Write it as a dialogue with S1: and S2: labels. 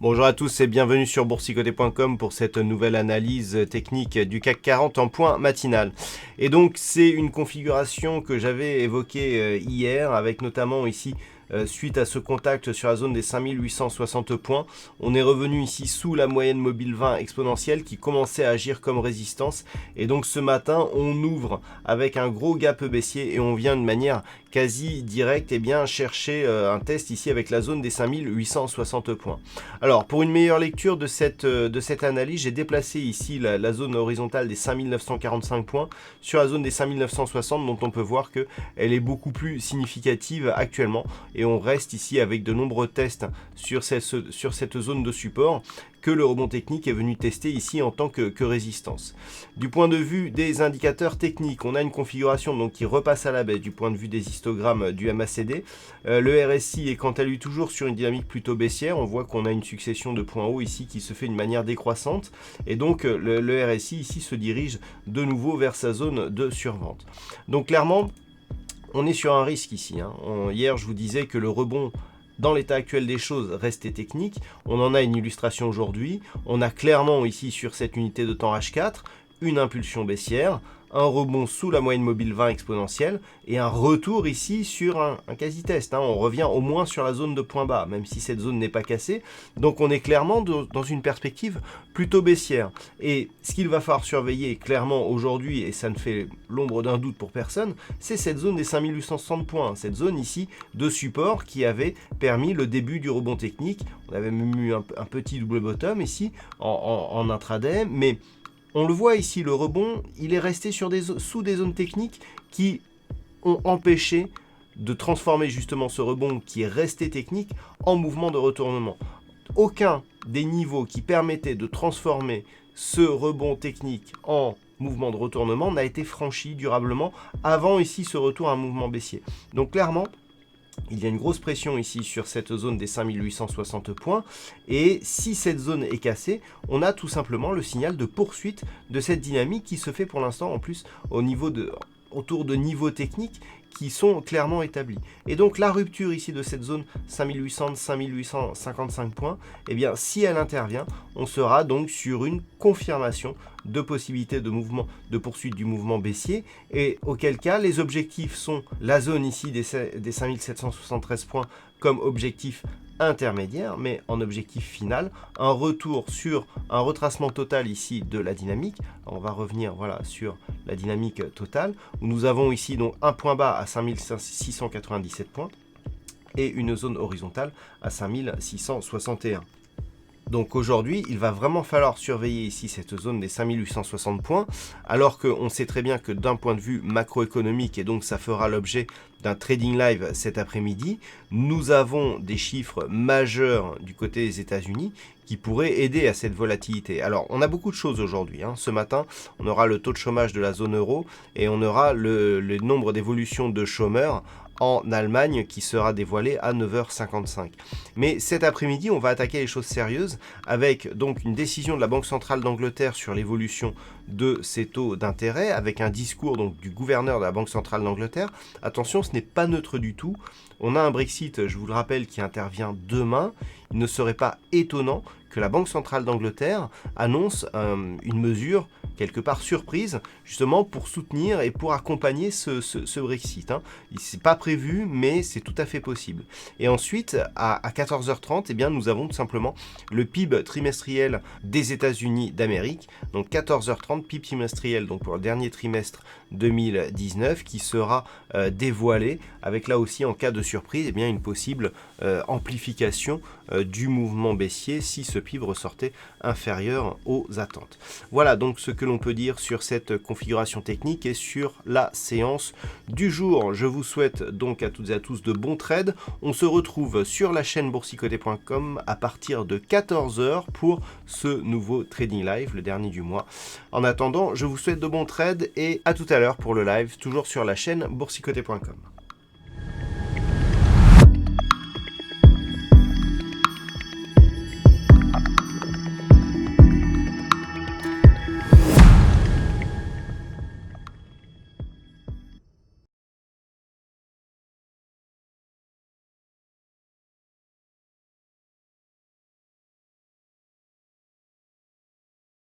S1: Bonjour à tous et bienvenue sur boursicoté.com pour cette nouvelle analyse technique du CAC 40 en point matinal. Et donc c'est une configuration que j'avais évoquée hier avec notamment ici suite à ce contact sur la zone des 5860 points, on est revenu ici sous la moyenne mobile 20 exponentielle qui commençait à agir comme résistance. Et donc ce matin, on ouvre avec un gros gap baissier et on vient de manière quasi directe chercher un test ici avec la zone des 5860 points. Alors pour une meilleure lecture de cette analyse, j'ai déplacé ici la zone horizontale des 5945 points sur la zone des 5960 dont on peut voir qu'elle est beaucoup plus significative actuellement. Et on reste ici avec de nombreux tests sur cette zone de support que le rebond technique est venu tester ici en tant que résistance. Du point de vue des indicateurs techniques, on a une configuration donc qui repasse à la baisse du point de vue des histogrammes du MACD. Le RSI est quant à lui toujours sur une dynamique plutôt baissière. On voit qu'on a une succession de points hauts ici qui se fait de manière décroissante. Et donc le RSI ici se dirige de nouveau vers sa zone de survente. Donc clairement, on est sur un risque ici. Hier, je vous disais que le rebond dans l'état actuel des choses restait technique. On en a une illustration aujourd'hui. On a clairement ici sur cette unité de temps H4 une impulsion baissière, un rebond sous la moyenne mobile 20 exponentielle et un retour ici sur un quasi-test. On revient au moins sur la zone de point bas, même si cette zone n'est pas cassée. Donc on est clairement dans une perspective plutôt baissière. Et ce qu'il va falloir surveiller clairement aujourd'hui, et ça ne fait l'ombre d'un doute pour personne, c'est cette zone des 5860 points, cette zone ici de support qui avait permis le début du rebond technique. On avait même eu un petit double bottom ici en intraday, mais on le voit ici, le rebond, il est resté sous des zones techniques qui ont empêché de transformer justement ce rebond qui est resté technique en mouvement de retournement. Aucun des niveaux qui permettaient de transformer ce rebond technique en mouvement de retournement n'a été franchi durablement avant ici ce retour à un mouvement baissier. Donc clairement, il y a une grosse pression ici sur cette zone des 5860 points et si cette zone est cassée, on a tout simplement le signal de poursuite de cette dynamique qui se fait pour l'instant en plus autour de niveaux techniques qui sont clairement établis. Et donc la rupture ici de cette zone 5800-5855 points, si elle intervient, on sera donc sur une confirmation de possibilité de mouvement, de poursuite du mouvement baissier, et auquel cas les objectifs sont la zone ici des 5773 points comme objectif intermédiaire, mais en objectif final, un retour sur un retracement total ici de la dynamique. Alors on va revenir sur la dynamique totale, où nous avons ici donc un point bas à 5697 points et une zone horizontale à 5661. Donc aujourd'hui, il va vraiment falloir surveiller ici cette zone des 5860 points, alors qu'on sait très bien que d'un point de vue macroéconomique, et donc ça fera l'objet d'un trading live cet après-midi, nous avons des chiffres majeurs du côté des États-Unis qui pourraient aider à cette volatilité. Alors, on a beaucoup de choses aujourd'hui. Ce matin, on aura le taux de chômage de la zone euro et on aura le nombre d'évolutions de chômeurs en Allemagne qui sera dévoilé à 9h55. Mais cet après-midi, on va attaquer les choses sérieuses avec donc une décision de la Banque centrale d'Angleterre sur l'évolution de ces taux d'intérêt, avec un discours donc du gouverneur de la Banque centrale d'Angleterre. Attention, ce n'est pas neutre du tout. On a un Brexit, je vous le rappelle, qui intervient demain. Il ne serait pas étonnant que la Banque centrale d'Angleterre annonce une mesure quelque part surprise, justement pour soutenir et pour accompagner ce Brexit. C'est pas prévu, mais c'est tout à fait possible. Et ensuite, à 14h30, nous avons tout simplement le PIB trimestriel des États-Unis d'Amérique. Donc 14h30, PIB trimestriel donc pour le dernier trimestre 2019 qui sera dévoilé avec là aussi en cas de surprise une possible amplification du mouvement baissier si ce PIB ressortait inférieur aux attentes. Voilà donc ce que l'on peut dire sur cette configuration technique et sur la séance du jour. Je vous souhaite donc à toutes et à tous de bons trades. On se retrouve sur la chaîne boursicoté.com à partir de 14h pour ce nouveau trading live, le dernier du mois. En attendant, je vous souhaite de bons trades et à tout à l'heure pour le live, toujours sur la chaîne boursicoté.com.